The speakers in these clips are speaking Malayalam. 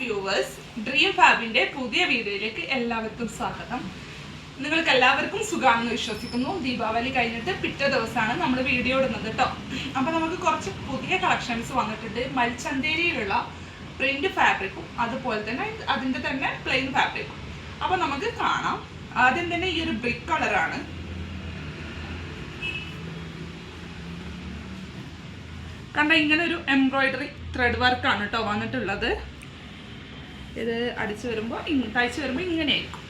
വ്യൂവേഴ്സ്, ഡ്രീം ഫാബിന്റെ പുതിയ വീഡിയോയിലേക്ക് എല്ലാവർക്കും സ്വാഗതം. നിങ്ങൾക്ക് എല്ലാവർക്കും സുഖമാണെന്ന് വിശ്വസിക്കുന്നു. ദീപാവലി കഴിഞ്ഞിട്ട് പിറ്റേ ദിവസമാണ് നമ്മൾ വീഡിയോ ഇടുന്നത് കേട്ടോ. അപ്പോൾ നമുക്ക് കുറച്ച് പുതിയ കളക്ഷൻസ് വന്നിട്ടുണ്ട്. മൽച്ചന്തേരിയിലുള്ള പ്രിന്റ് ഫാബ്രിക്കും അതുപോലെ തന്നെ അതിൻ്റെ തന്നെ പ്ലെയിൻ ഫാബ്രിക്കും. അപ്പോൾ നമുക്ക് കാണാം. ആദ്യം തന്നെ ഈ ഒരു ബ്രിക്ക് കളറാണ്. കണ്ട ഇങ്ങനെ ഒരു എംബ്രോയിഡറി ത്രെഡ് വർക്കാണ് കേട്ടോ വന്നിട്ടുള്ളത്. ഇത് അടിച്ചു വരുമ്പോൾ തയ്ച്ചു വരുമ്പോൾ ഇങ്ങനെയായിരിക്കും.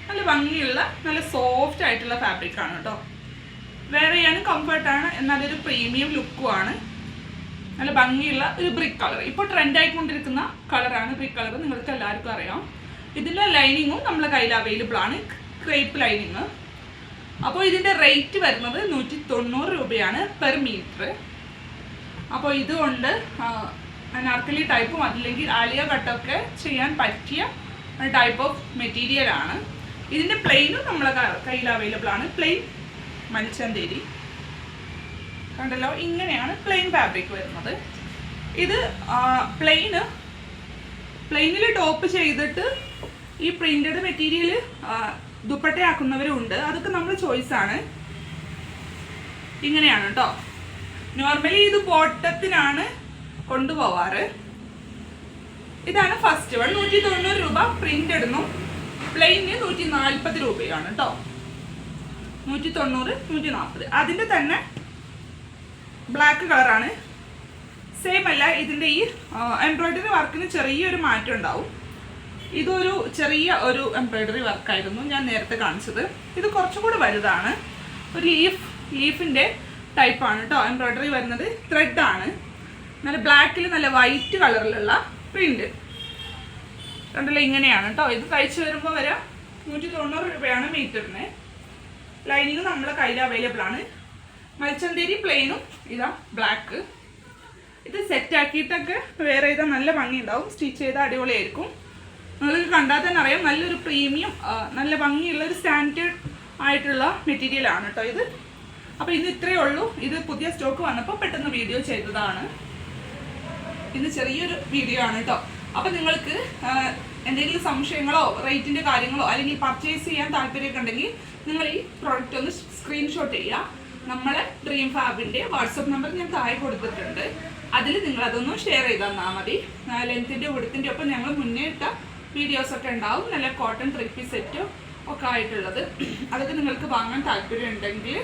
നല്ല ഭംഗിയുള്ള നല്ല സോഫ്റ്റ് ആയിട്ടുള്ള ഫാബ്രിക്കാണ് കേട്ടോ. വെയർ ചെയ്യാനും കംഫർട്ടാണ്, എന്നാലൊരു പ്രീമിയം ലുക്കുമാണ്. നല്ല ഭംഗിയുള്ള ഒരു ബ്രിക്ക് കളർ, ഇപ്പോൾ ട്രെൻഡ് ആയിക്കൊണ്ടിരിക്കുന്ന കളറാണ് ബ്രിക്ക് കളർ. നിങ്ങൾക്ക് എല്ലാവർക്കും അറിയാം. ഇതിൻ്റെ ലൈനിങ്ങും നമ്മളെ കയ്യിൽ അവൈലബിൾ ആണ്, ക്രേപ്പ് ലൈനിങ്. അപ്പോൾ ഇതിൻ്റെ റേറ്റ് വരുന്നത് 190 രൂപയാണ് പെർ മീറ്റർ. അപ്പോൾ ഇതുകൊണ്ട് അനാർക്കലി ടൈപ്പും അതില്ലെങ്കിൽ ആലിയ കട്ടൊക്കെ ചെയ്യാൻ പറ്റിയ ടൈപ്പ് ഓഫ് മെറ്റീരിയലാണ്. ഇതിൻ്റെ പ്ലെയിനും നമ്മളെ കയ്യിൽ അവൈലബിൾ ആണ്. പ്ലെയിൻ മൽച്ചന്തേരി കണ്ടല്ലോ, ഇങ്ങനെയാണ് പ്ലെയിൻ ഫാബ്രിക് വരുന്നത്. ഇത് പ്ലെയിനിൽ ടോപ്പ് ചെയ്തിട്ട് ഈ പ്രിന്റഡ് മെറ്റീരിയൽ ദുപ്പട്ടയാക്കുന്നവരും ഉണ്ട്. അതൊക്കെ നമ്മുടെ ചോയ്സാണ്. ഇങ്ങനെയാണ് കേട്ടോ. നോർമലി ഇത് ബോട്ടത്തിനാണ് കൊണ്ടുപോവാറ്. ഇതാണ് ഫസ്റ്റ് വൺ. 190 രൂപ പ്രിന്റ് ഇടുന്നു. പ്ലെയിന് 140 രൂപയാണ് കേട്ടോ. 190, 140. അതിൻ്റെ തന്നെ ബ്ലാക്ക് കളറാണ്. സെയിം അല്ല, ഇതിൻ്റെ ഈ എംബ്രോയിഡറി വർക്കിന് ചെറിയൊരു മാറ്റം ഉണ്ടാവും. ഇതൊരു ചെറിയ ഒരു എംബ്രോയിഡറി വർക്കായിരുന്നു ഞാൻ നേരത്തെ കാണിച്ചത്. ഇത് കുറച്ചുകൂടി വലുതാണ്. ഒരു ലീഫിൻ്റെ ടൈപ്പാണ് കേട്ടോ എംബ്രോയിഡറി വരുന്നത്. ത്രെഡാണ്. നല്ല ബ്ലാക്കിൽ നല്ല വൈറ്റ് കളറിലുള്ള പ്രിന്റ് കണ്ടല്ലോ. ഇങ്ങനെയാണ് കേട്ടോ. ഇത് തയ്ച്ചു വരുമ്പോൾ വരെ 190 രൂപയാണ് മീറ്ററിന്. ലൈനിങ് നമ്മളെ കയ്യിൽ അവൈലബിൾ ആണ്. മൽച്ചന്തേരി പ്ലെയിനും ഇതാ ബ്ലാക്ക്. ഇത് സെറ്റ് ആക്കിയിട്ടൊക്കെ വേറെ ചെയ്താൽ നല്ല ഭംഗി ഉണ്ടാവും. സ്റ്റിച്ച് ചെയ്താൽ അടിപൊളിയായിരിക്കും. നിങ്ങൾക്ക് കണ്ടാൽ തന്നെ അറിയാം, നല്ലൊരു പ്രീമിയം നല്ല ഭംഗിയുള്ള ഒരു സ്റ്റാൻഡേർഡ് ആയിട്ടുള്ള മെറ്റീരിയലാണ് കേട്ടോ ഇത്. അപ്പോൾ ഇന്ന് ഇത്രയേ ഉള്ളൂ. ഇത് പുതിയ സ്റ്റോക്ക് വന്നപ്പോൾ പെട്ടെന്ന് വീഡിയോ ചെയ്തതാണ്. ഇന്ന് ചെറിയൊരു വീഡിയോ ആണ് കേട്ടോ. അപ്പോൾ നിങ്ങൾക്ക് എന്തെങ്കിലും സംശയങ്ങളോ റേറ്റിൻ്റെ കാര്യങ്ങളോ അല്ലെങ്കിൽ പർച്ചേസ് ചെയ്യാൻ താല്പര്യമൊക്കെ ഉണ്ടെങ്കിൽ നിങ്ങൾ ഈ പ്രോഡക്റ്റ് ഒന്ന് സ്ക്രീൻഷോട്ട് ചെയ്യുക. നമ്മളെ ഡ്രീം ഫാബിൻ്റെ വാട്സപ്പ് നമ്പർ ഞാൻ താഴെ കൊടുത്തിട്ടുണ്ട്. അതിൽ നിങ്ങളതൊന്ന് ഷെയർ ചെയ്ത് തന്നാൽ മതി. ലെങ്ത്തിൻ്റെ വിഡ്ത്തിൻ്റെ ഒപ്പം ഞങ്ങൾ മുന്നേ ഇട്ട വീഡിയോസൊക്കെ ഉണ്ടാവും. നല്ല കോട്ടൺ 3-piece സെറ്റും ഒക്കെ ആയിട്ടുള്ളത്. അതൊക്കെ നിങ്ങൾക്ക് വാങ്ങാൻ താല്പര്യം ഉണ്ടെങ്കിൽ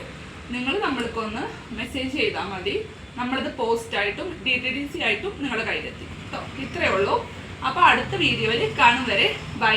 നിങ്ങൾ നമ്മൾക്കൊന്ന് മെസ്സേജ് ചെയ്താൽ മതി. നമ്മളത് പോസ്റ്റായിട്ടും DTDC ആയിട്ടും നിങ്ങളുടെ കയ്യിലെത്തി കേട്ടോ. ഇത്രയേ ഉള്ളൂ. അപ്പോൾ അടുത്ത വീഡിയോയിൽ കാണും വരെ ബൈ.